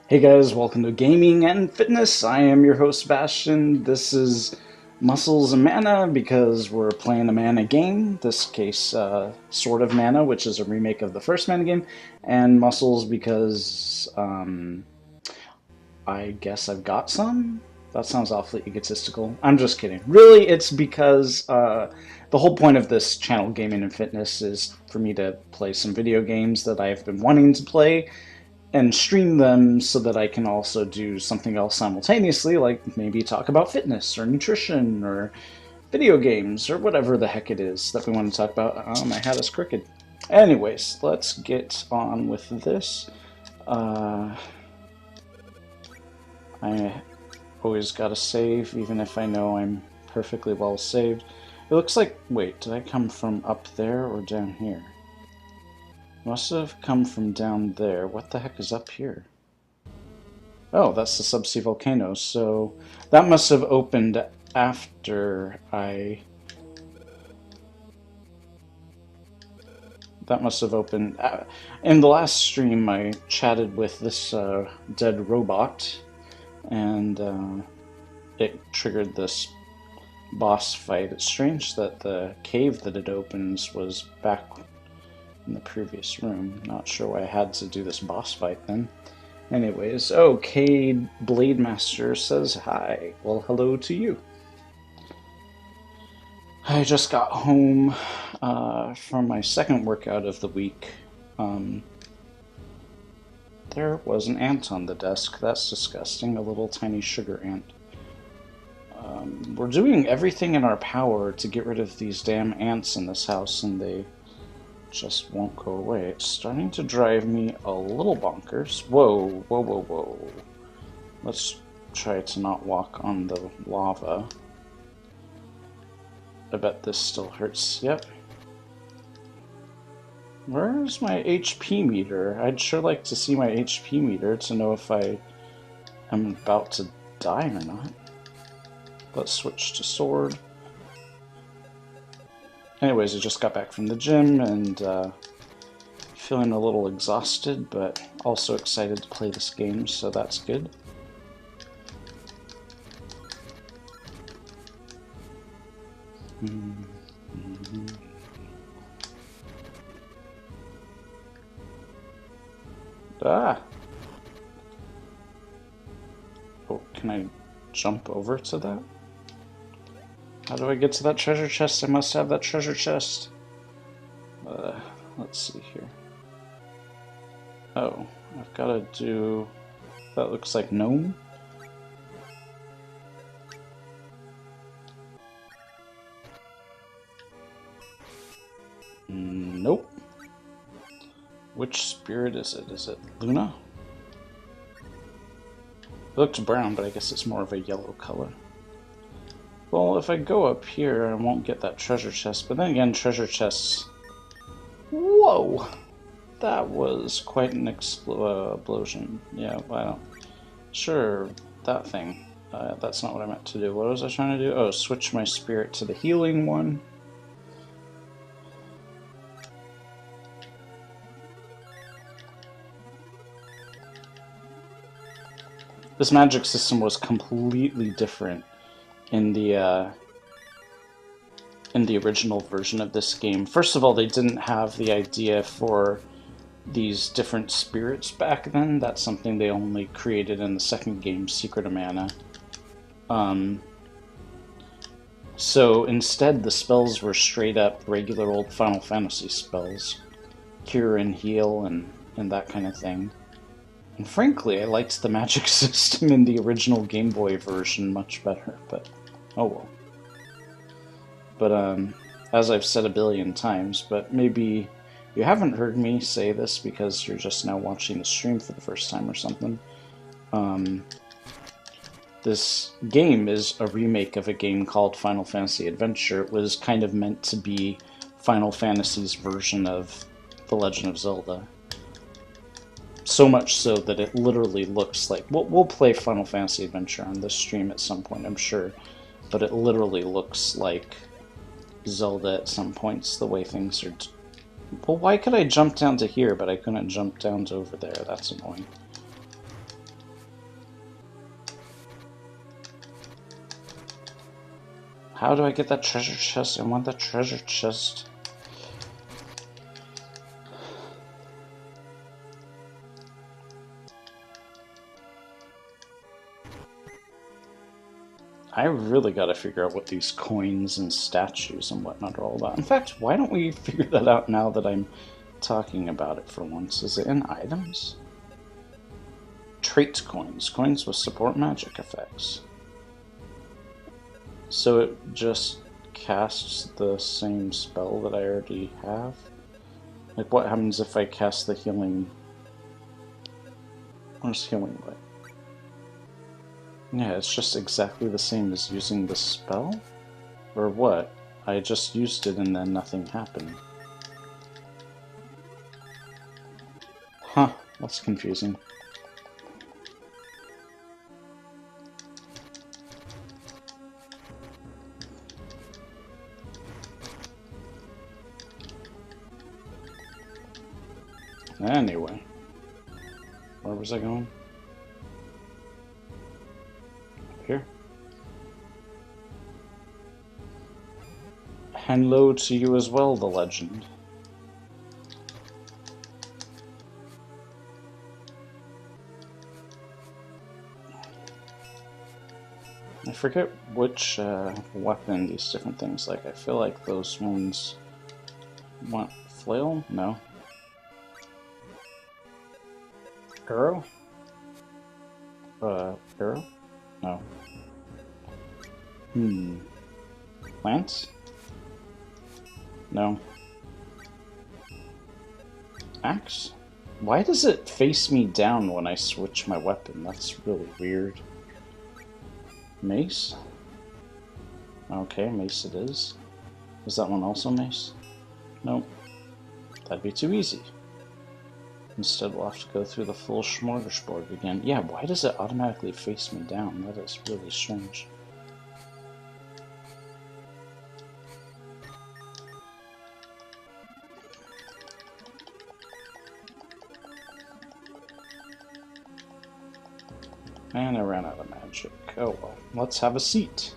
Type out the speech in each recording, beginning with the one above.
Hey guys, welcome to Gaming and Fitness. I am your host Sebastian. This is Muscles and Mana because we're playing a Mana game. This case, Sword of Mana, which is a remake of the first Mana game, and Muscles because I guess I've got some. That sounds awfully egotistical. I'm just kidding. Really, it's because the whole point of this channel, Gaming and Fitness, is for me to play some video games that I've been wanting to play and stream them so that I can also do something else simultaneously, like maybe talk about fitness or nutrition or video games or whatever the heck it is that we want to talk about. My hat is crooked. Anyways, let's get on with this. I always gotta save, even if I know I'm perfectly well saved. It looks like, wait, did I come from up there or down here? Must have come from down there. What the heck is up here? Oh, that's the subsea volcano. So that must have opened after I... That must have opened... In the last stream, I chatted with this dead robot, and it triggered this boss fight. It's strange that the cave that it opens was back in the previous room. Not sure why I had to do this boss fight then. Anyways, oh, Cade Blademaster says hi. Well, hello to you. I just got home from my second workout of the week. There was an ant on the desk. That's disgusting. A little tiny sugar ant. We're doing everything in our power to get rid of these damn ants in this house, and they just won't go away. It's starting to drive me a little bonkers. Whoa, whoa, whoa, whoa. Let's try to not walk on the lava. I bet this still hurts. Yep. Where's my HP meter? I'd sure like to see my HP meter to know if I am about to die or not. Let's switch to sword. Anyways, I just got back from the gym and feeling a little exhausted, but also excited to play this game, so that's good. Ah! Oh, can I jump over to that? How do I get to that treasure chest? I must have that treasure chest. Let's see here. Oh, I've got to do... That looks like gnome. Nope. Which spirit is it? Is it Luna? It looks brown, but I guess it's more of a yellow color. Well, if I go up here, I won't get that treasure chest. But then again, treasure chests... Whoa! That was quite an explosion. Yeah, I don't... Sure, that thing. That's not what I meant to do. What was I trying to do? Oh, switch my spirit to the healing one. This magic system was completely different in the original version of this game. First of all, they didn't have the idea for these different spirits back then. That's something they only created in the second game, Secret of Mana. So instead, the spells were straight up regular old Final Fantasy spells. Cure and heal and that kind of thing. And frankly, I liked the magic system in the original Game Boy version much better, but oh well. But as I've said a billion times, but maybe you haven't heard me say this because you're just now watching the stream for the first time or something. This game is a remake of a game called Final Fantasy Adventure. It was kind of meant to be Final Fantasy's version of The Legend of Zelda. So much so that it literally looks like... We'll play Final Fantasy Adventure on this stream at some point, I'm sure. But it literally looks like Zelda at some points, the way things are... Well, why could I jump down to here, but I couldn't jump down to over there? That's annoying. How do I get that treasure chest? I want that treasure chest. I really gotta figure out what these coins and statues and whatnot are all about. In fact, why don't we figure that out now that I'm talking about it for once? Is it in items? Trait coins. Coins with support magic effects. So it just casts the same spell that I already have? Like, what happens if I cast the healing... Where's healing light? Yeah, it's just exactly the same as using the spell? Or what? I just used it and then nothing happened. Huh, that's confusing. Anyway, where was I going? Here. Hello to you as well, the legend. I forget which weapon these different things like. I feel like those ones want flail? No. Arrow? Arrow? No. Lance? No. Axe? Why does it face me down when I switch my weapon? That's really weird. Mace? Okay, mace it is. Is that one also mace? Nope. That'd be too easy. Instead, we'll have to go through the full smorgasbord again. Yeah, why does it automatically face me down? That is really strange. And I ran out of magic. Oh well, let's have a seat.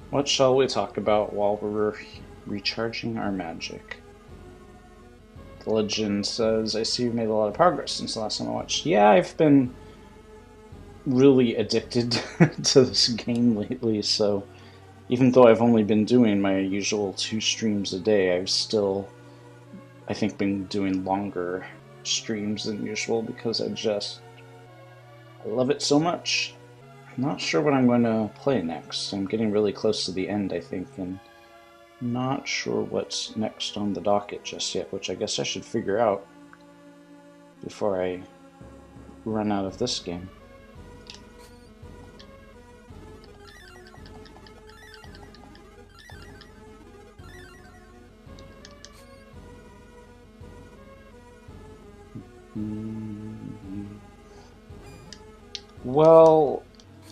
What shall we talk about while we're recharging our magic? The legend says, I see you've made a lot of progress since the last time I watched. Yeah, I've been really addicted to this game lately, so even though I've only been doing my usual 2 streams a day, I've still, I think, been doing longer streams than usual because I love it so much. I'm not sure what I'm going to play next. I'm getting really close to the end, I think, and not sure what's next on the docket just yet, which I guess I should figure out before I run out of this game. Well,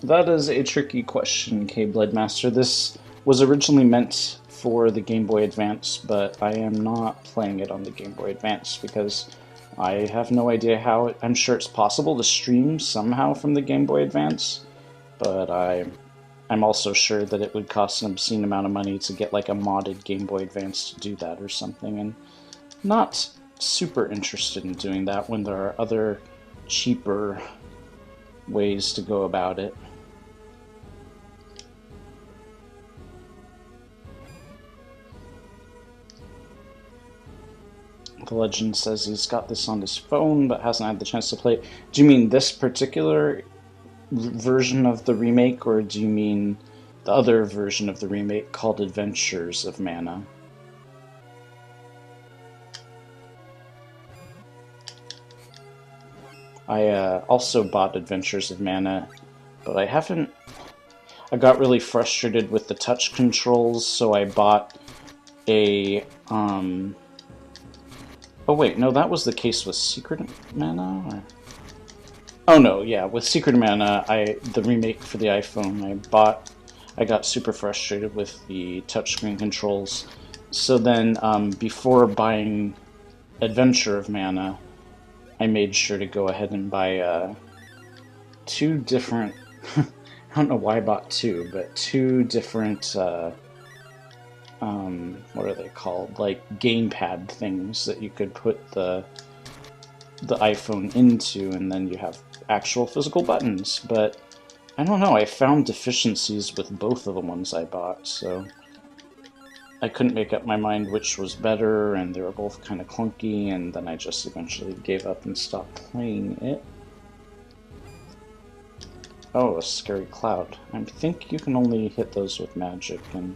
that is a tricky question, K-Blade Master. This was originally meant for the Game Boy Advance, but I am not playing it on the Game Boy Advance because I have no idea how I'm sure it's possible to stream somehow from the Game Boy Advance, but I'm also sure that it would cost an obscene amount of money to get like a modded Game Boy Advance to do that or something, and not super interested in doing that when there are other cheaper ways to go about it. The legend says he's got this on his phone but hasn't had the chance to play it. Do you mean this particular version of the remake, or do you mean the other version of the remake called Adventures of Mana? I also bought Adventures of Mana, but I haven't... I got really frustrated with the touch controls, so I bought a... Oh wait, no, that was the case with Secret Mana? Or... Oh no, yeah, with Secret Mana, the remake for the iPhone, I got super frustrated with the touchscreen controls, So then, before buying Adventure of Mana, I made sure to go ahead and buy two different. I don't know why I bought two, but two different. What are they called? Like gamepad things that you could put the iPhone into, and then you have actual physical buttons. But I don't know. I found deficiencies with both of the ones I bought, so I couldn't make up my mind which was better, and they were both kind of clunky, and then I just eventually gave up and stopped playing it. Oh, a scary cloud. I think you can only hit those with magic, and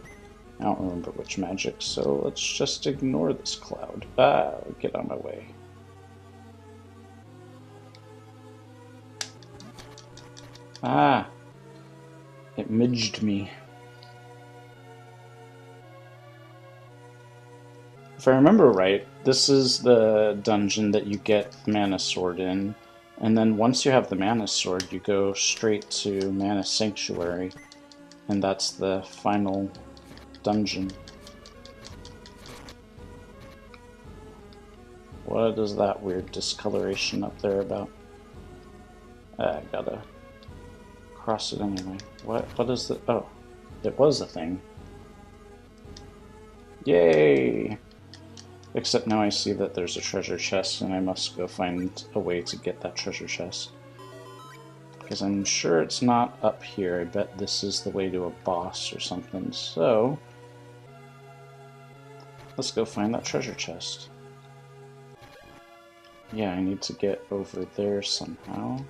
I don't remember which magic, so let's just ignore this cloud. Ah, get out of my way. Ah, it midged me. If I remember right, this is the dungeon that you get the Mana Sword in, and then once you have the Mana Sword, you go straight to Mana Sanctuary, and that's the final dungeon. What is that weird discoloration up there about? I gotta cross it anyway. What is the... Oh, it was a thing. Yay! Except now I see that there's a treasure chest, and I must go find a way to get that treasure chest. Because I'm sure it's not up here. I bet this is the way to a boss or something. So, let's go find that treasure chest. Yeah, I need to get over there somehow.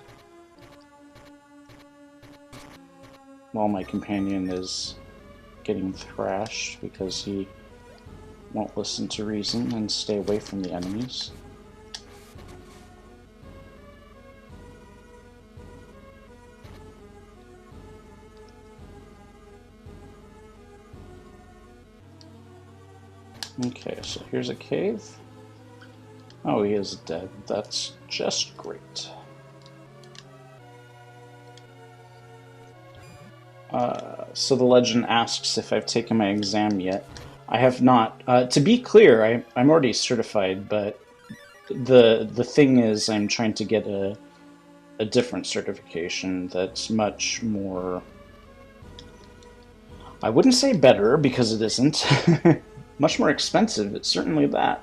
While my companion is getting thrashed because he won't listen to reason and stay away from the enemies. Okay, so here's a cave. Oh, he is dead. That's just great. So the legend asks if I've taken my exam yet. I have not. To be clear, I'm already certified, but the thing is I'm trying to get a different certification that's much more... I wouldn't say better, because it isn't. Much more expensive, it's certainly that.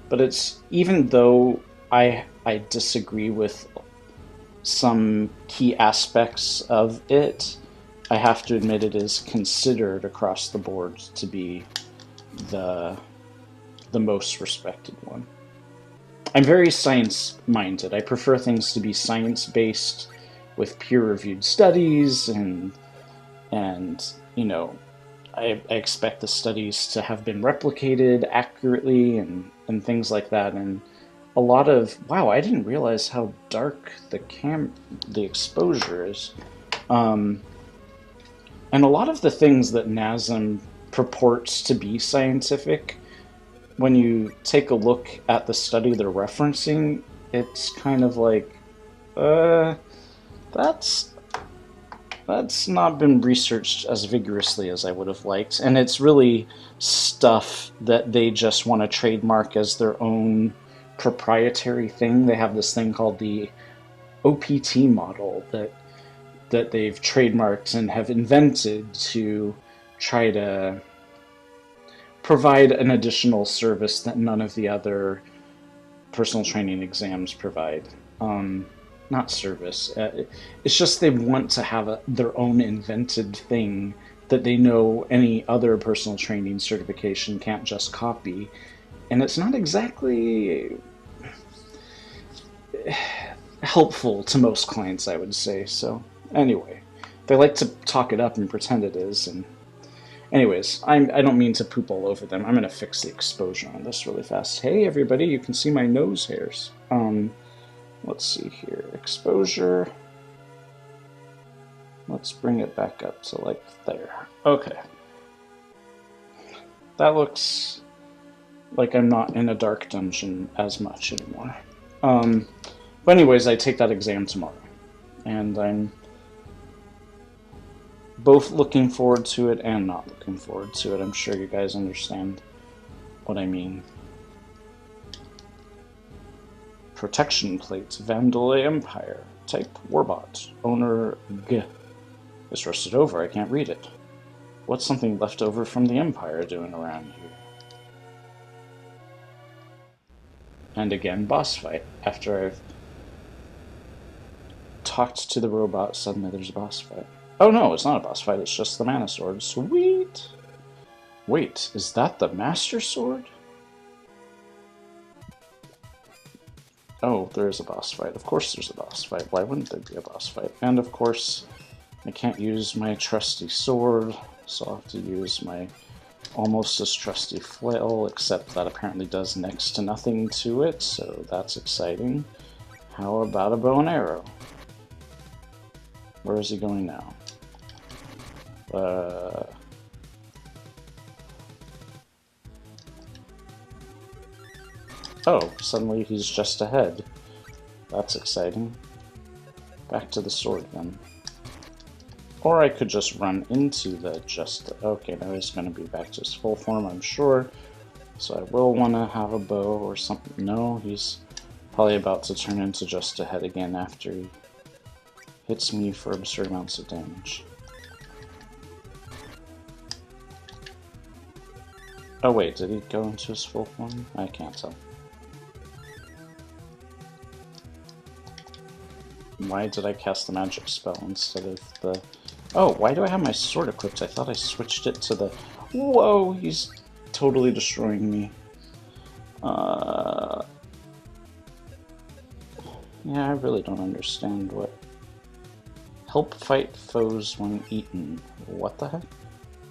But it's, even though I disagree with some key aspects of it, I have to admit it is considered across the board to be the most respected one. I'm very science-minded. I prefer things to be science-based with peer-reviewed studies, and you know, I expect the studies to have been replicated accurately and things like that. And a lot of... Wow, I didn't realize how dark the exposure is. And a lot of the things that NASM purports to be scientific, when you take a look at the study they're referencing, it's kind of like, that's not been researched as vigorously as I would have liked. And it's really stuff that they just want to trademark as their own proprietary thing. They have this thing called the OPT model that they've trademarked and have invented to try to provide an additional service that none of the other personal training exams provide. Not service. It's just they want to have their own invented thing that they know any other personal training certification can't just copy. And it's not exactly helpful to most clients, I would say. So anyway, they like to talk it up and pretend it is. And anyways, I don't mean to poop all over them. I'm going to fix the exposure on this really fast. Hey everybody, you can see my nose hairs. Let's see here. Exposure. Let's bring it back up to like there. Okay. That looks like I'm not in a dark dungeon as much anymore. But anyways, I take that exam tomorrow. And I'm both looking forward to it and not looking forward to it. I'm sure you guys understand what I mean. Protection plate, Vandalay Empire. Type Warbot. Owner G. It's rusted over, I can't read it. What's something left over from the Empire doing around here? And again, boss fight. After I've talked to the robot, suddenly there's a boss fight. Oh no, it's not a boss fight, it's just the Mana Sword. Sweet! Wait, is that the Master Sword? Oh, there is a boss fight. Of course there's a boss fight. Why wouldn't there be a boss fight? And of course, I can't use my trusty sword, so I'll have to use my almost as trusty flail, except that apparently does next to nothing to it, so that's exciting. How about a bow and arrow? Where is he going now? Oh, suddenly he's just ahead. That's exciting. Back to the sword then. Or I could just run into the just... Okay, now he's going to be back to his full form, I'm sure. So I will want to have a bow or something. No, he's probably about to turn into just ahead again after he hits me for absurd amounts of damage. Oh wait, did he go into his full form? I can't tell. Why did I cast the magic spell instead of the... Oh, why do I have my sword equipped? I thought I switched it to the... Whoa, he's totally destroying me. Yeah, I really don't understand what... Help fight foes when eaten. What the heck?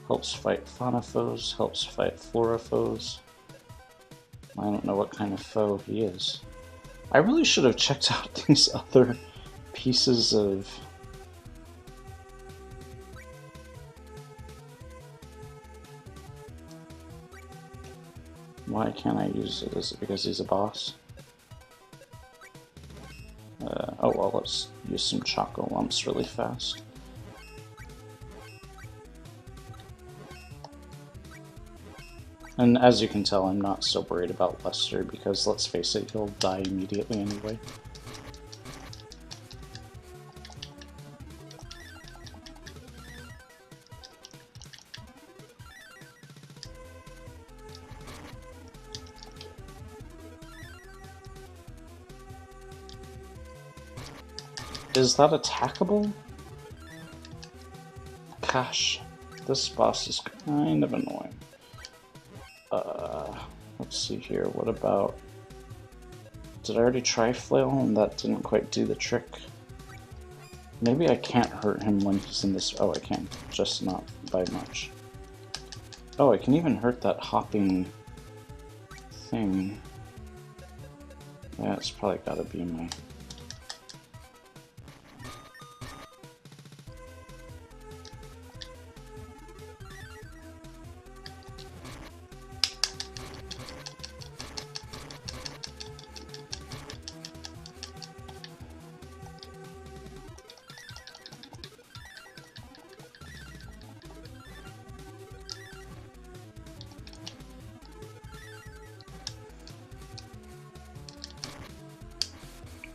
Helps fight fauna foes, helps fight flora foes. I don't know what kind of foe he is. I really should have checked out these other pieces of... Why can't I use it? Is it because he's a boss? Oh well, let's use some Choco Lumps really fast. And as you can tell, I'm not so worried about Lester because, let's face it, he'll die immediately anyway. Is that attackable? Gosh, this boss is kind of annoying. Let's see here, what about... Did I already try Flail and that didn't quite do the trick? Maybe I can't hurt him when he's in this... Oh, I can, just not by much. Oh, I can even hurt that hopping thing. Yeah, it's probably gotta be my...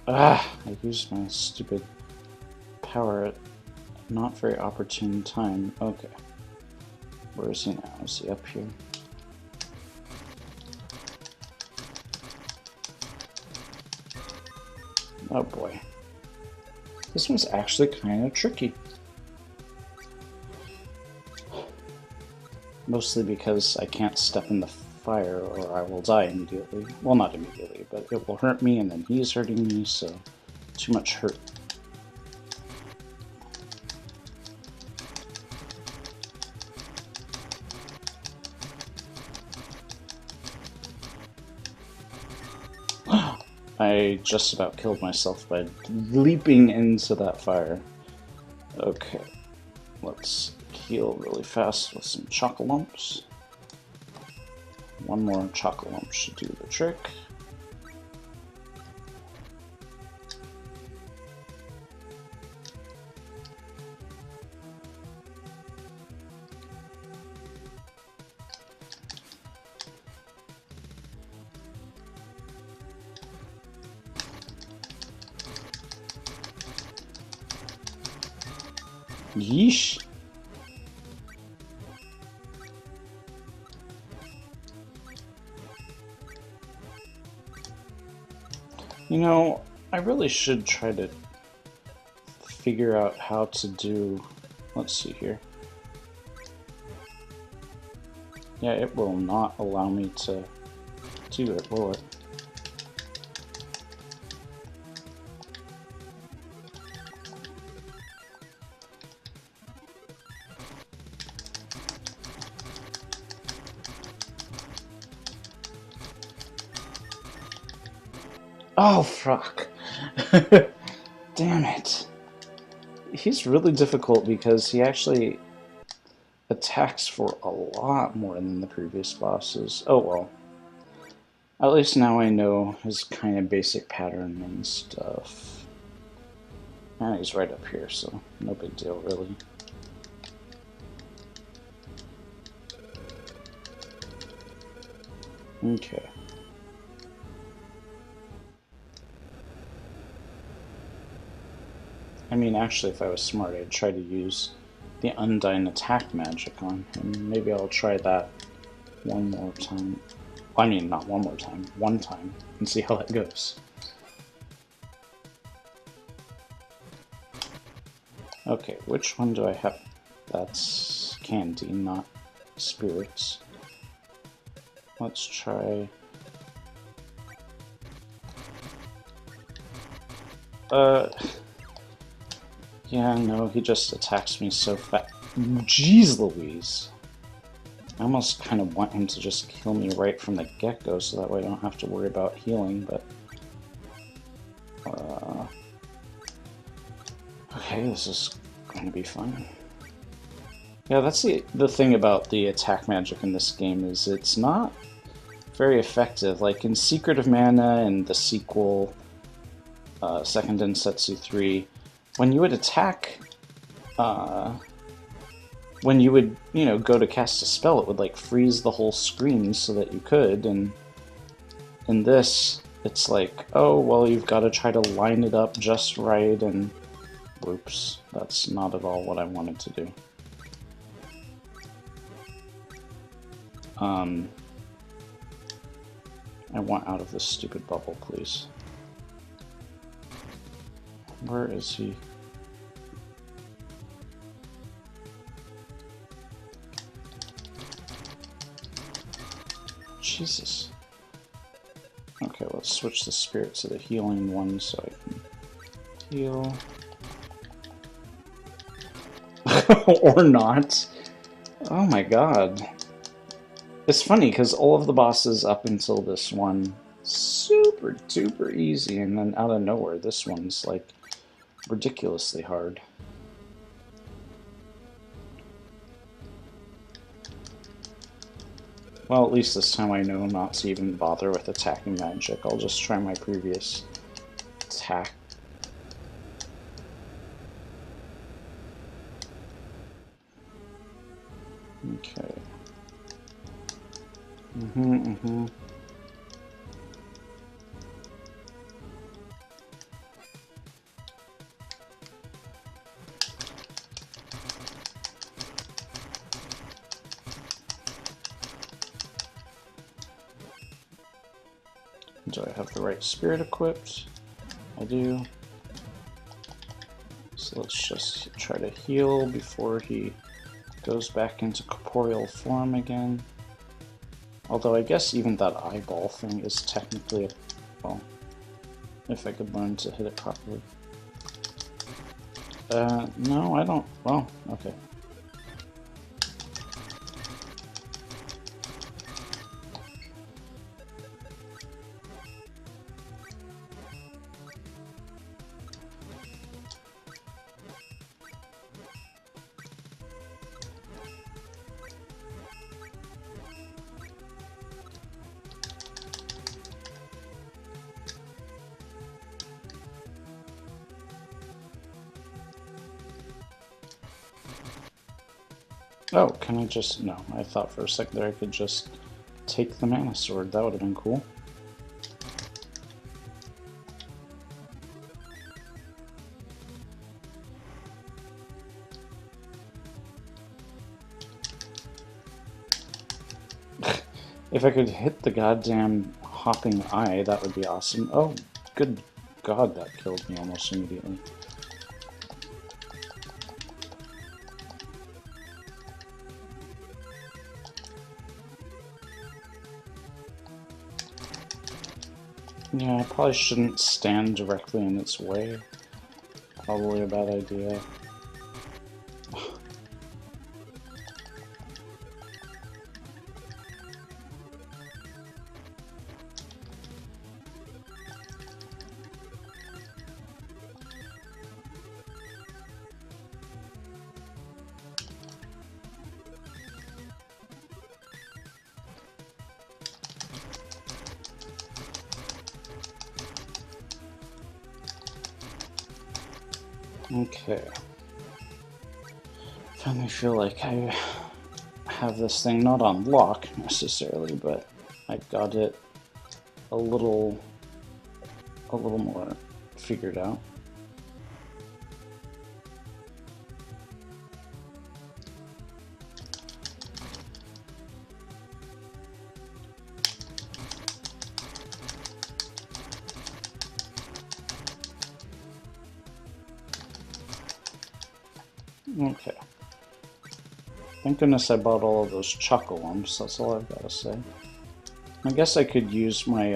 Ah, I used my stupid power at not very opportune time. Okay. Where is he now? Is he up here? Oh boy. This one's actually kind of tricky. Mostly because I can't step in the fire or I will die immediately. Well, not immediately, but it will hurt me and then he's hurting me, so too much hurt. I just about killed myself by leaping into that fire. Okay, let's heal really fast with some Choco Lumps. One more Choco Lump should do the trick. Yeesh. You know, I really should try to figure out how to do... Let's see here. Yeah, it will not allow me to do it, will it? Oh, fuck. Damn it. He's really difficult because he actually attacks for a lot more than the previous bosses. Oh well. At least now I know his kind of basic pattern and stuff. And he's right up here, so no big deal, really. Okay. I mean, actually, if I was smart, I'd try to use the Undyne attack magic on him. Maybe I'll try that one more time. I mean, not one more time, one time, and see how that goes. Okay, which one do I have? That's candy, not spirits. Let's try... Yeah, no, he just attacks me so fast. Jeez Louise! I almost kind of want him to just kill me right from the get-go, so that way I don't have to worry about healing, but... Okay, this is going to be fun. Yeah, that's the thing about the attack magic in this game, is it's not very effective. Like in Secret of Mana and the sequel, Second Densetsu 3, when you would attack, when you would, you know, go to cast a spell, it would like freeze the whole screen so that you could, and in this, it's like, oh, well, you've got to try to line it up just right, and whoops, that's not at all what I wanted to do. I want out of this stupid bubble, please. Where is he? Jesus. Okay, let's switch the spirit to the healing one so I can heal. Or not. Oh my god. It's funny because all of the bosses up until this one, super duper easy, and then out of nowhere this one's like ridiculously hard. Well, at least this time I know not to even bother with attacking magic. I'll just try my previous attack. Okay. Do I have the right spirit equipped? I do. So let's just try to heal before he goes back into corporeal form again. Although I guess even that eyeball thing is technically a... well, if I could learn to hit it properly. No, I don't... well, okay. Oh, can I just... no, I thought for a second there I could just take the mana sword. That would have been cool. If I could hit the goddamn hopping eye, that would be awesome. Oh, good God, that killed me almost immediately. Yeah, I probably shouldn't stand directly in its way. Probably a bad idea. Okay. Finally feel like I have this thing not on lock necessarily, but I got it a little more figured out. Okay. Thank goodness I bought all of those Chocolumps, that's all I've got to say. I guess I could use my,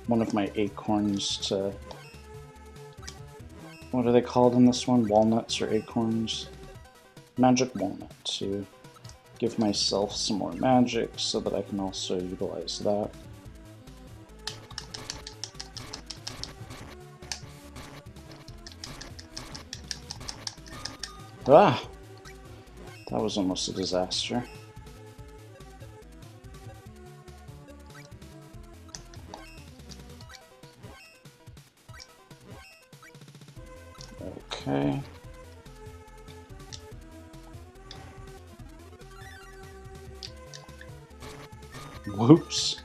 one of my acorns to... What are they called in this one? Walnuts or acorns? Magic walnut, to give myself some more magic so that I can also utilize that. Ah! That was almost a disaster. Okay. Whoops.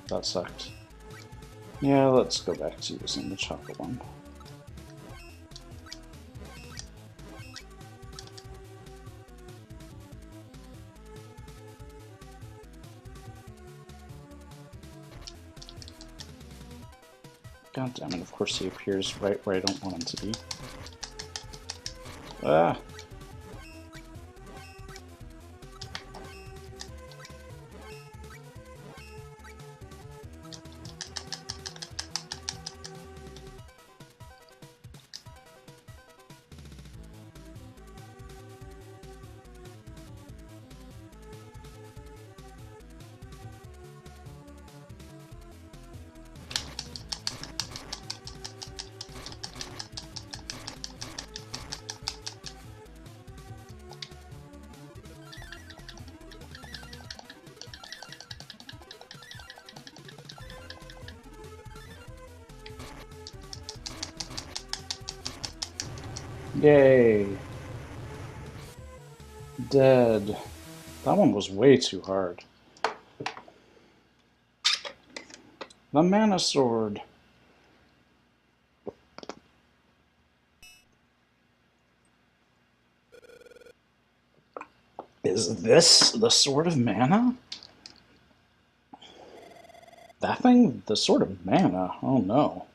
That sucked. Yeah, let's go back to using the chocolate one. God damn it, of course he appears right where I don't want him to be. Ah! Yay! Dead. That one was way too hard. The Mana Sword. Is this the Sword of Mana? That thing? The Sword of Mana? Oh no.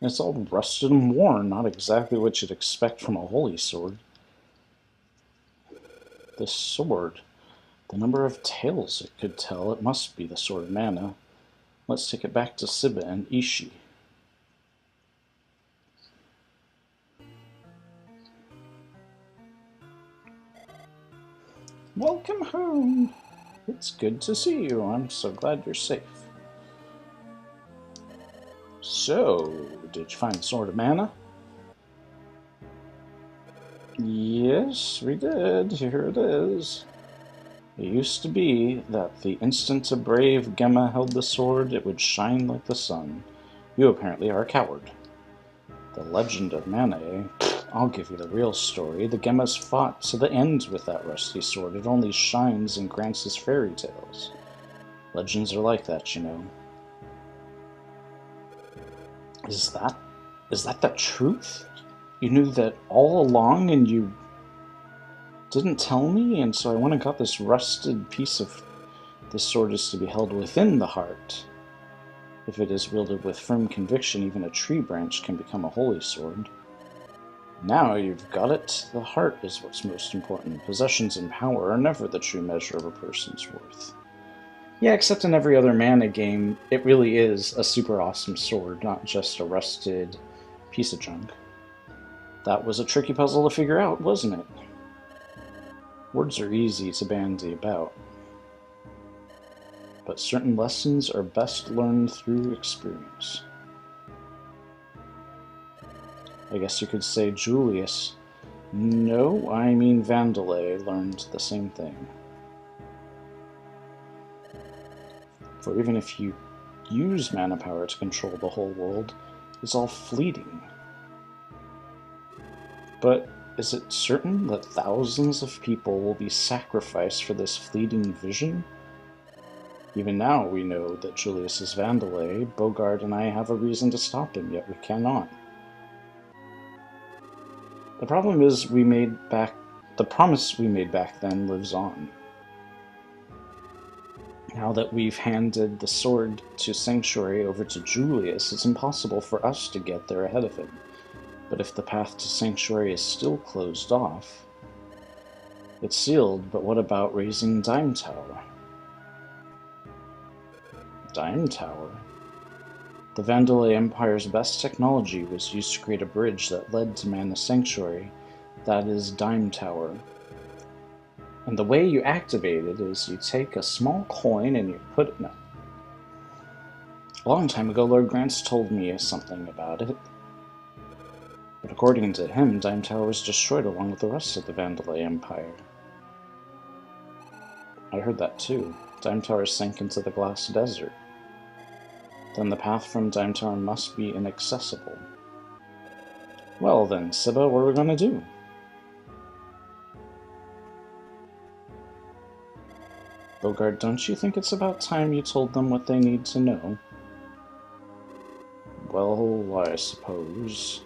It's all rusted and worn, not exactly what you'd expect from a holy sword. This sword. The number of tales it could tell, it must be the Sword of Mana. Let's take it back to Siba and Ishi. Welcome home! It's good to see you. I'm so glad you're safe. So, did you find the Sword of Mana? Yes, we did. Here it is. It used to be that the instant a brave Gemma held the sword, it would shine like the sun. You apparently are a coward. The legend of Mana, eh? I'll give you the real story. The Gemmas fought to the end with that rusty sword. It only shines and grants us fairy tales. Legends are like that, you know. Is that the truth? You knew that all along and you didn't tell me, and so I went and got this rusted piece of... This sword is to be held within the heart. If it is wielded with firm conviction, even a tree branch can become a holy sword. Now you've got it, the heart is what's most important. Possessions and power are never the true measure of a person's worth. Yeah, except in every other Mana game, it really is a super awesome sword, not just a rusted piece of junk. That was a tricky puzzle to figure out, wasn't it? Words are easy to bandy about, but certain lessons are best learned through experience. I guess you could say Julius, no, I mean Vandelay, learned the same thing. For even if you use mana power to control the whole world, it's all fleeting. But is it certain that thousands of people will be sacrificed for this fleeting vision? Even now we know that Julius is Vandelay. Bogard and I have a reason to stop him, yet we cannot. The problem is the promise we made back then lives on. Now that we've handed the sword to Sanctuary over to Julius, it's impossible for us to get there ahead of him. But if the path to Sanctuary is still closed off, it's sealed, but what about raising Dime Tower? Dime Tower? The Vandelay Empire's best technology was used to create a bridge that led to Mana Sanctuary, that is Dime Tower. And the way you activate it is you take a small coin and you put it in. A long time ago, Lord Grants told me something about it. But according to him, Dime Tower was destroyed along with the rest of the Vandelay Empire. I heard that too. Dime Tower sank into the Glass Desert. Then the path from Dime Tower must be inaccessible. Well then, Sibba, what are we gonna do? Bogard, don't you think it's about time you told them what they need to know? Well, I suppose.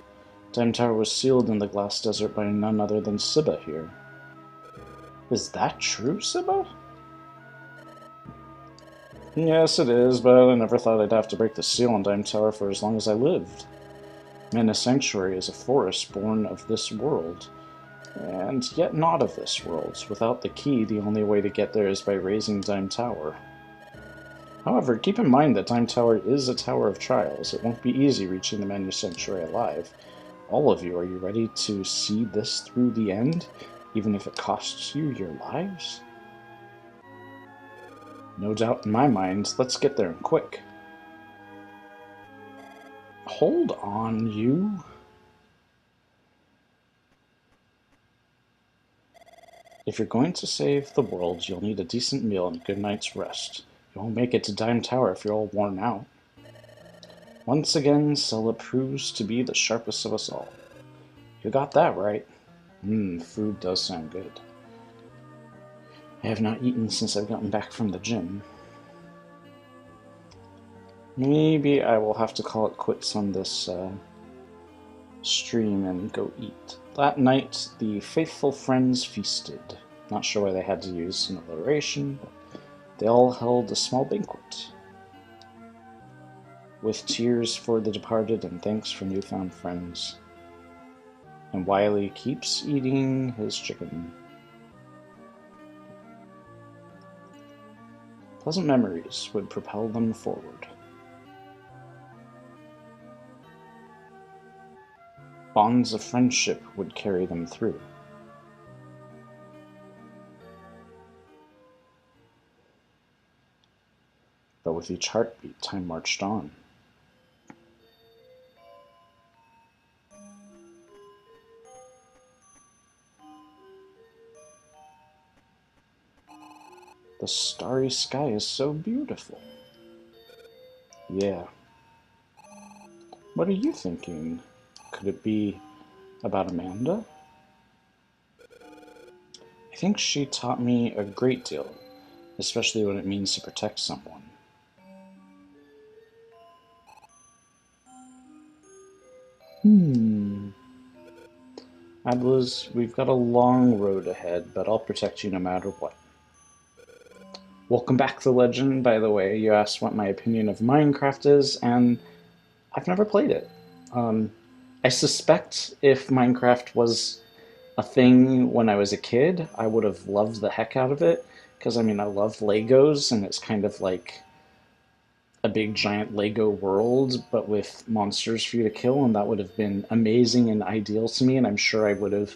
Dime Tower was sealed in the Glass Desert by none other than Sibba here. Is that true, Sibba? Yes, it is, but I never thought I'd have to break the seal on Dime Tower for as long as I lived. Mana Sanctuary is a forest born of this world, and yet not of this world. Without the key, the only way to get there is by raising Dime Tower. However, keep in mind that Dime Tower is a tower of trials. It won't be easy reaching the Mana Sanctuary alive. All of you, are you ready to see this through the end, even if it costs you your lives? No doubt in my mind. Let's get there and quick. Hold on, you. If you're going to save the world, you'll need a decent meal and a good night's rest. You won't make it to Dime Tower if you're all worn out. Once again, Sela proves to be the sharpest of us all. You got that right. Food does sound good. I have not eaten since I've gotten back from the gym. Maybe I will have to call it quits on this stream and go eat. That night, the faithful friends feasted. Not sure why they had to use an alliteration, but they all held a small banquet. With tears for the departed and thanks for newfound friends. And Wily keeps eating his chicken. Pleasant memories would propel them forward. Bonds of friendship would carry them through. But with each heartbeat, time marched on. The starry sky is so beautiful. Yeah. What are you thinking? Could it be about Amanda? I think she taught me a great deal, especially what it means to protect someone. Hmm. Atlas, we've got a long road ahead, but I'll protect you no matter what. Welcome back to Legend, by the way. You asked what my opinion of Minecraft is, and I've never played it. Um, I suspect if Minecraft was a thing when I was a kid, I would have loved the heck out of it. Because, I mean, I love Legos, and it's kind of like a big giant Lego world, but with monsters for you to kill, and that would have been amazing and ideal to me, and I'm sure I would have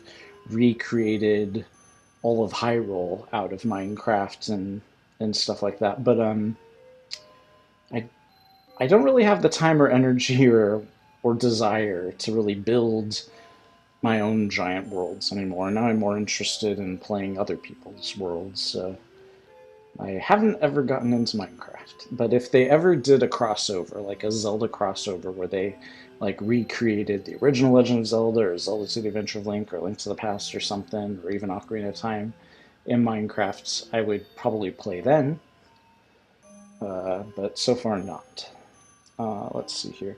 recreated all of Hyrule out of Minecraft and stuff like that. But I I don't really have the time or energy or desire to really build my own giant worlds anymore. Now I'm more interested in playing other people's worlds. So I haven't ever gotten into Minecraft. But if they ever did a crossover, like a Zelda crossover, where they like recreated the original Legend of Zelda or Zelda to the Adventure of Link or Link to the Past or something, or even Ocarina of Time in Minecraft, I would probably play then. But so far not. Let's see here.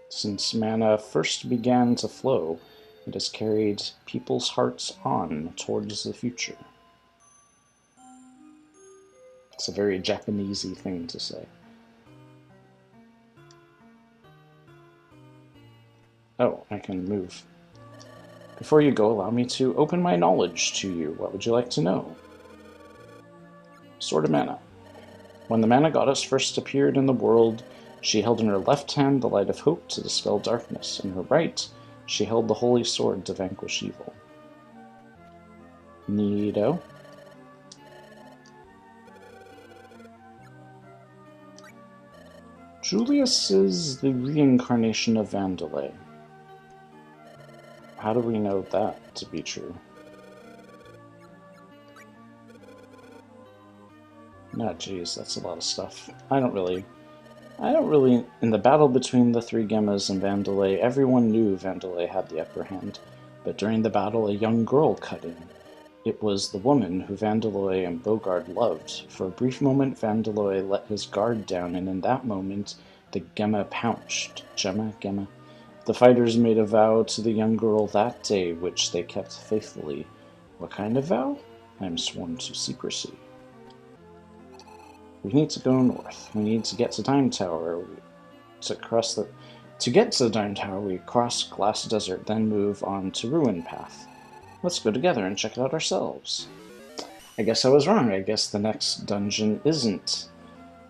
Since mana first began to flow, it has carried people's hearts on towards the future. It's a very Japanesey thing to say. Oh, I can move. Before you go, allow me to open my knowledge to you. What would you like to know? Sword of Mana. When the Mana Goddess first appeared in the world, she held in her left hand the light of hope to dispel darkness. In her right, she held the holy sword to vanquish evil. Neato. Julius is the reincarnation of Vandalay. How do we know that to be true? No, geez, that's a lot of stuff. I don't really, in the battle between the three Gemmas and Vandalay, everyone knew Vandalay had the upper hand, but during the battle a young girl cut in. It was the woman who Vandalay and Bogard loved. For a brief moment, Vandalay let his guard down, and in that moment, the Gemma pounced. Gemma. The fighters made a vow to the young girl that day, which they kept faithfully. What kind of vow? I am sworn to secrecy. We need to go north. We need to get to Dime Tower. To get to the Dime Tower, we cross Glass Desert, then move on to Ruin Path. Let's go together and check it out ourselves. I guess I was wrong. I guess the next dungeon isn't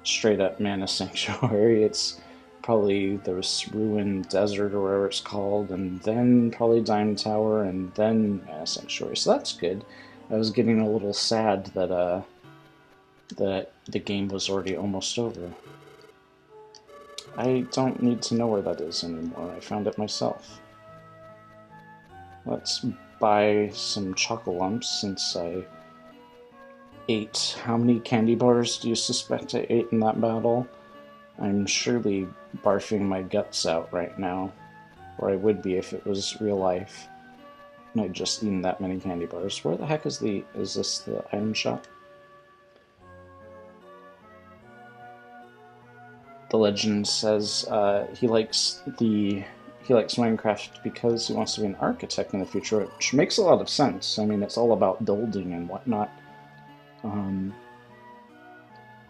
straight up Mana Sanctuary. It's probably the Ruin Desert or whatever it's called, and then probably Dime Tower, and then Mana Sanctuary. So that's good. I was getting a little sad that the game was already almost over. I don't need to know where that is anymore. I found it myself. Let's buy some chocolate lumps since I ate. How many candy bars do you suspect I ate in that battle? I'm surely barfing my guts out right now, or I would be if it was real life. And I'd just eaten that many candy bars. Where the heck is this the item shop? The legend says he likes Minecraft because he wants to be an architect in the future, which makes a lot of sense. I mean, it's all about building and whatnot. Um,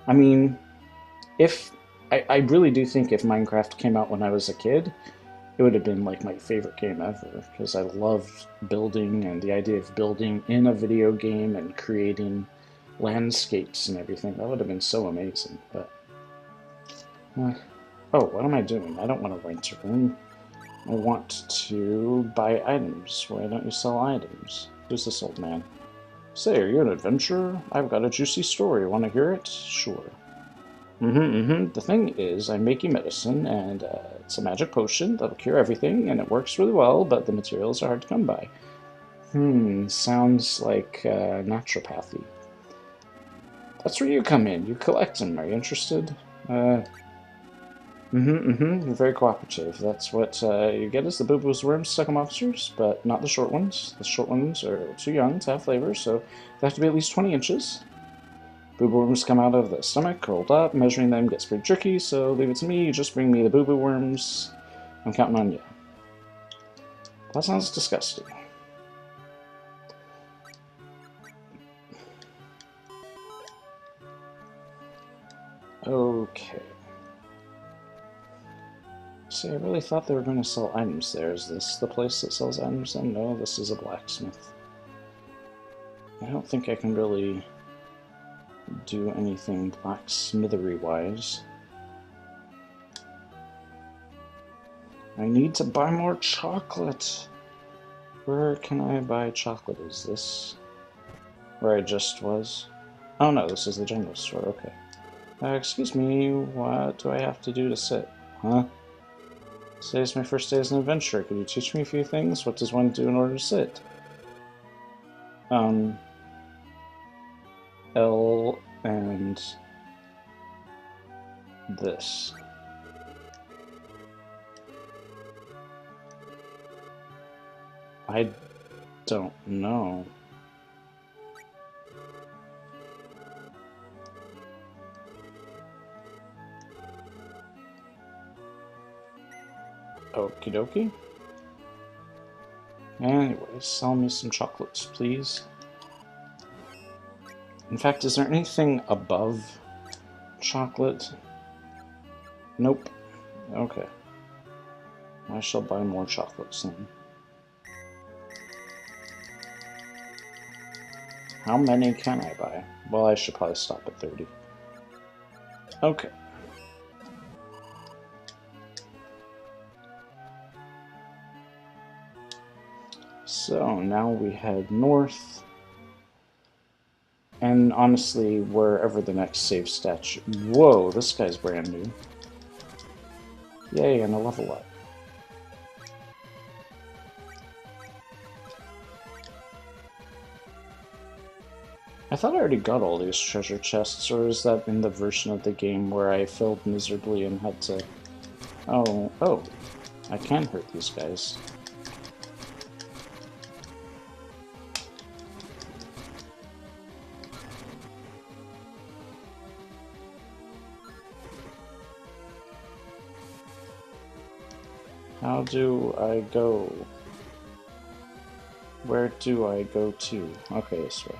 I mean, if I really do think if Minecraft came out when I was a kid, it would have been like my favorite game ever because I loved building and the idea of building in a video game and creating landscapes and everything. That would have been so amazing. But oh, what am I doing? I don't want to rent a room. I want to buy items. Why don't you sell items? Who's this old man? Say, are you an adventurer? I've got a juicy story. Want to hear it? Sure. The thing is, I'm making medicine, and it's a magic potion that'll cure everything, and it works really well, but the materials are hard to come by. Sounds like naturopathy. That's where you come in. You collect them. Are you interested? You're very cooperative. That's what you get is the Boo Boo's worms suck 'em officers, but not the short ones. The short ones are too young to have flavor, so they have to be at least 20 inches. Boo Boo worms come out of the stomach, curled up. Measuring them gets pretty tricky, so leave it to me. Just bring me the Boo Boo worms. I'm counting on you. That sounds disgusting. Okay. See, I really thought they were going to sell items there. Is this the place that sells items then? No, this is a blacksmith. I don't think I can really do anything blacksmithery-wise. I need to buy more chocolate. Where can I buy chocolate? Is this where I just was? Oh no, this is the general store, okay. Excuse me, what do I have to do to sit? Huh? Today is my first day as an adventurer. Could you teach me a few things? What does one do in order to sit? L and this. I don't know. Okie dokie. Anyways, sell me some chocolates, please. In fact, is there anything above chocolate? Nope. Okay. I shall buy more chocolates then. How many can I buy? Well, I should probably stop at 30. Okay. So now we head north. And honestly, wherever the next save statue... Whoa, this guy's brand new. Yay, and a level up. I thought I already got all these treasure chests, or is that in the version of the game where I failed miserably and had to... Oh, I can hurt these guys. How do I go? Where do I go to? Okay, this way.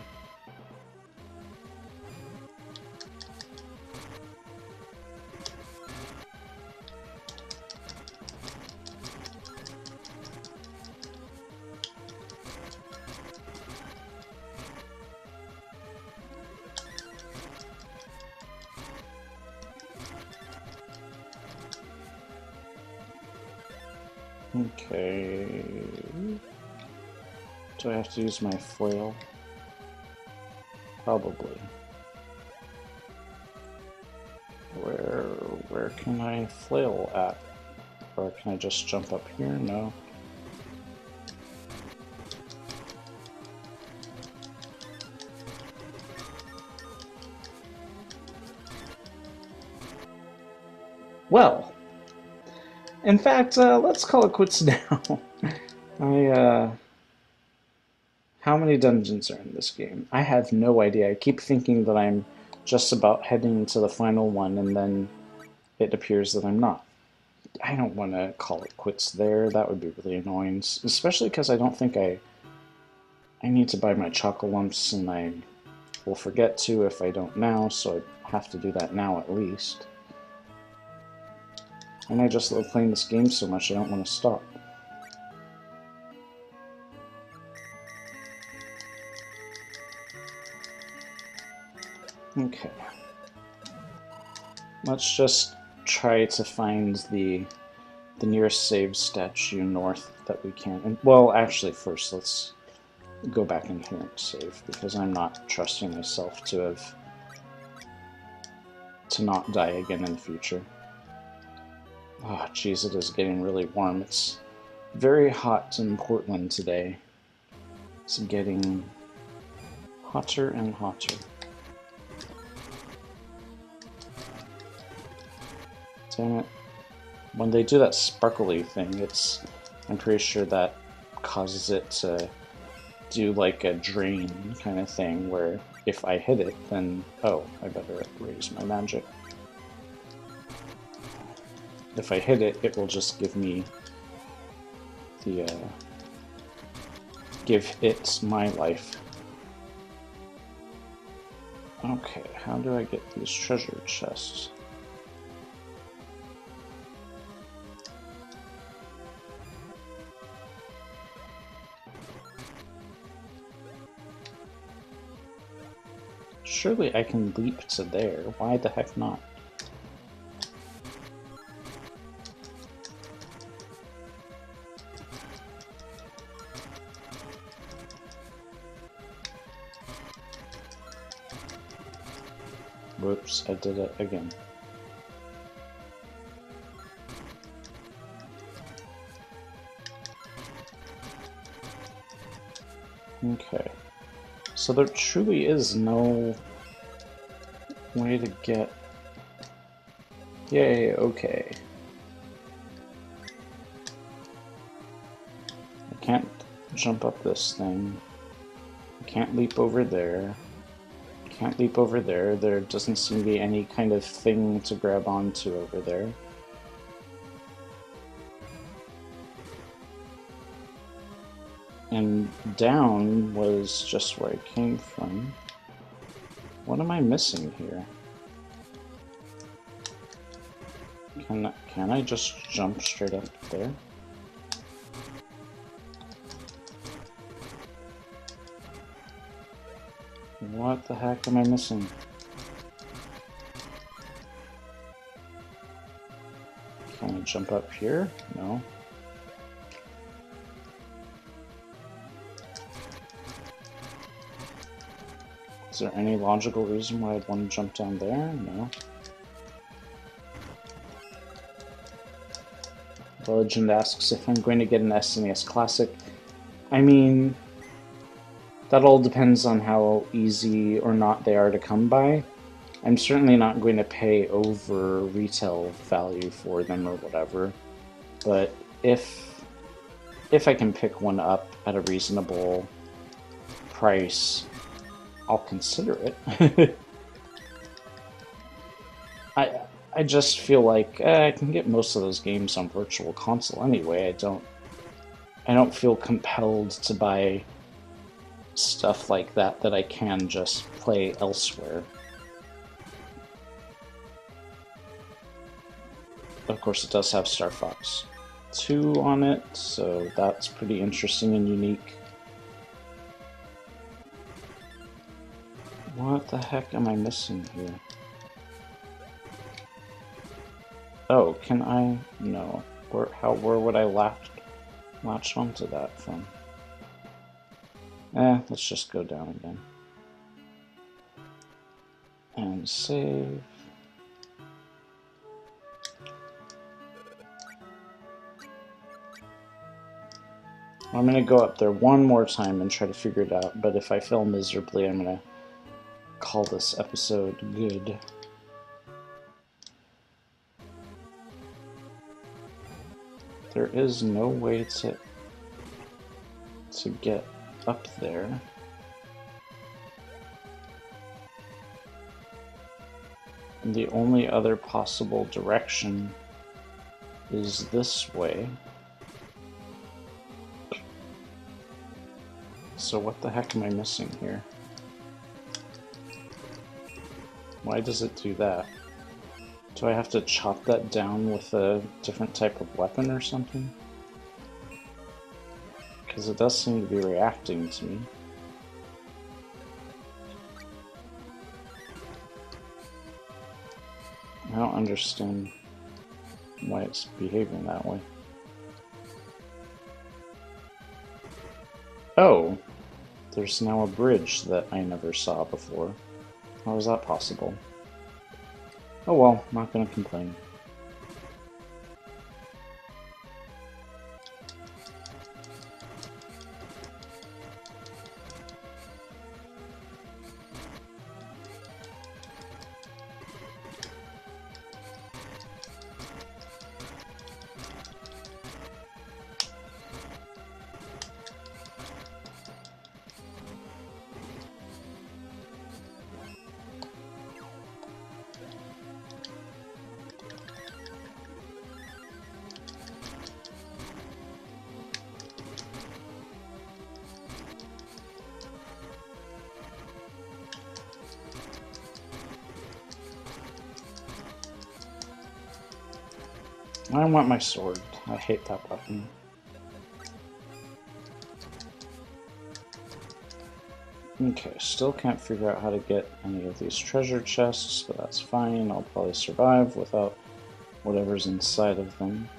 Okay. Do I have to use my flail? Probably. Where can I flail at? Or can I just jump up here? No. Well, in fact, let's call it quits now. How many dungeons are in this game? I have no idea. I keep thinking that I'm just about heading to the final one, and then it appears that I'm not. I don't want to call it quits there. That would be really annoying, especially because I don't think I need to buy my Chocolumps, and I will forget to if I don't now, so I have to do that now at least. And I just love playing this game so much I don't want to stop. Okay. Let's just try to find the nearest save statue north that we can. And, well, actually, first let's go back in here and save, because I'm not trusting myself to not die again in the future. Oh, jeez, it is getting really warm. It's very hot in Portland today. It's getting hotter and hotter. Damn it. When they do that sparkly thing, I'm pretty sure that causes it to do like a drain kind of thing, where if I hit it, then, oh, I better raise my magic. If I hit it, it will just give me the, give it my life. Okay, how do I get these treasure chests? Surely I can leap to there. Why the heck not? Whoops, I did it again. Okay. So there truly is no way to get... Yay, okay. I can't jump up this thing. I can't leap over there. Can't leap over there. There doesn't seem to be any kind of thing to grab onto over there. And down was just where I came from. What am I missing here? Can I just jump straight up there? What the heck am I missing? Can I jump up here? No. Is there any logical reason why I'd want to jump down there? No. The Legend asks if I'm going to get an SNES Classic. I mean, that all depends on how easy or not they are to come by. I'm certainly not going to pay over retail value for them or whatever, but if I can pick one up at a reasonable price, I'll consider it. I just feel like I can get most of those games on Virtual Console anyway. I don't feel compelled to buy stuff like that I can just play elsewhere. Of course, it does have Star Fox 2 on it, so that's pretty interesting and unique. What the heck am I missing here? Oh, can I? No. Where would I latch onto that from? Let's just go down again. And save. I'm gonna go up there one more time and try to figure it out, but if I fail miserably, I'm gonna call this episode good. There is no way to get up there. And the only other possible direction is this way. So what the heck am I missing here? Why does it do that? Do I have to chop that down with a different type of weapon or something? Because it does seem to be reacting to me. I don't understand why it's behaving that way. Oh, there's now a bridge that I never saw before. How is that possible? Oh well, not gonna complain. I want my sword. I hate that button. Okay, still can't figure out how to get any of these treasure chests, but that's fine. I'll probably survive without whatever's inside of them.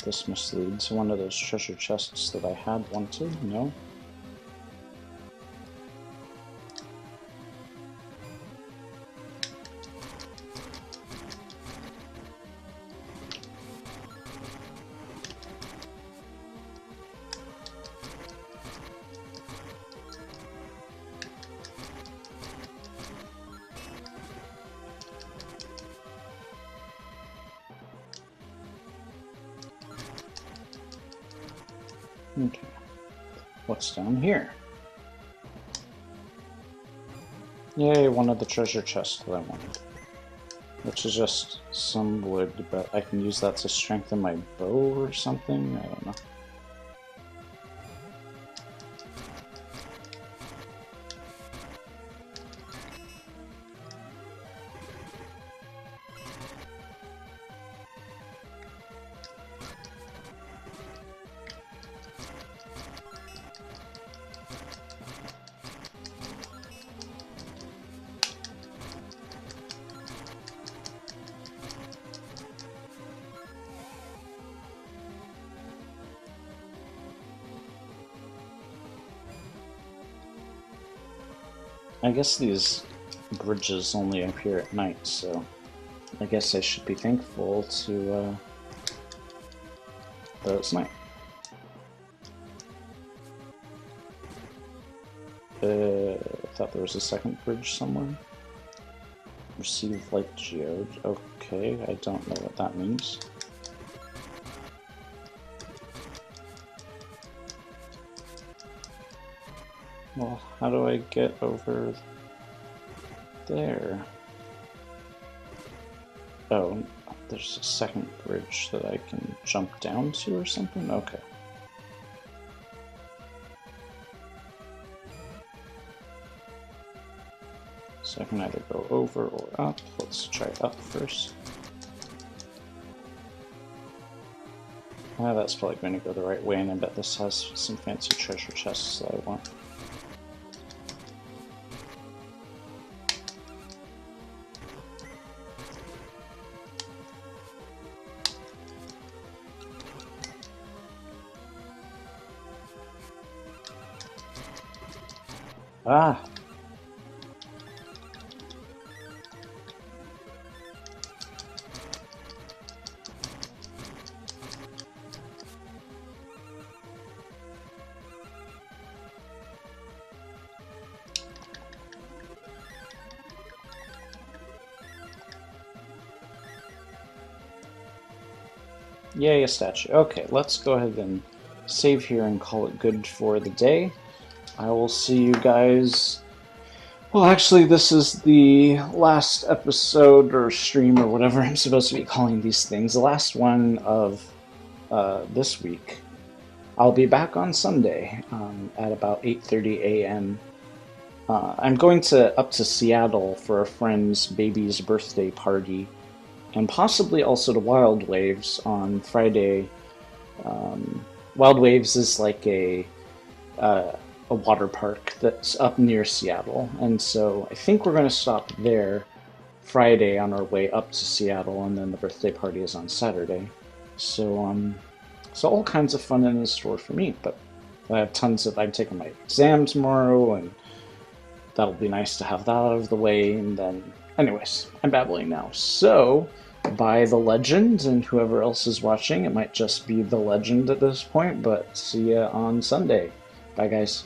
This must lead to one of those treasure chests that I had wanted. No? Okay. What's down here? Yay, one of the treasure chests that I wanted. Which is just some wood, but I can use that to strengthen my bow or something? I don't know. I guess these bridges only appear at night, so I guess I should be thankful to that it's night. I thought there was a second bridge somewhere. Receive light geode. Okay, I don't know what that means. Well, how do I get over there? Oh, there's a second bridge that I can jump down to or something? Okay. So I can either go over or up. Let's try up first. That's probably going to go the right way, and I bet this has some fancy treasure chests that I want. Ah! Yay, a statue. Okay, let's go ahead and save here and call it good for the day. I will see you guys... Well, actually, this is the last episode or stream or whatever I'm supposed to be calling these things. The last one of this week. I'll be back on Sunday at about 8:30 a.m. I'm going up to Seattle for a friend's baby's birthday party, and possibly also to Wild Waves on Friday. Wild Waves is like a water park that's up near Seattle, and so I think we're going to stop there Friday on our way up to Seattle, and then the birthday party is on Saturday. So all kinds of fun in store for me, but I have I'm taking my exam tomorrow, and that'll be nice to have that out of the way, and then, anyways, I'm babbling now. So, by the legend, and whoever else is watching, it might just be the legend at this point, but see ya on Sunday. Bye, guys.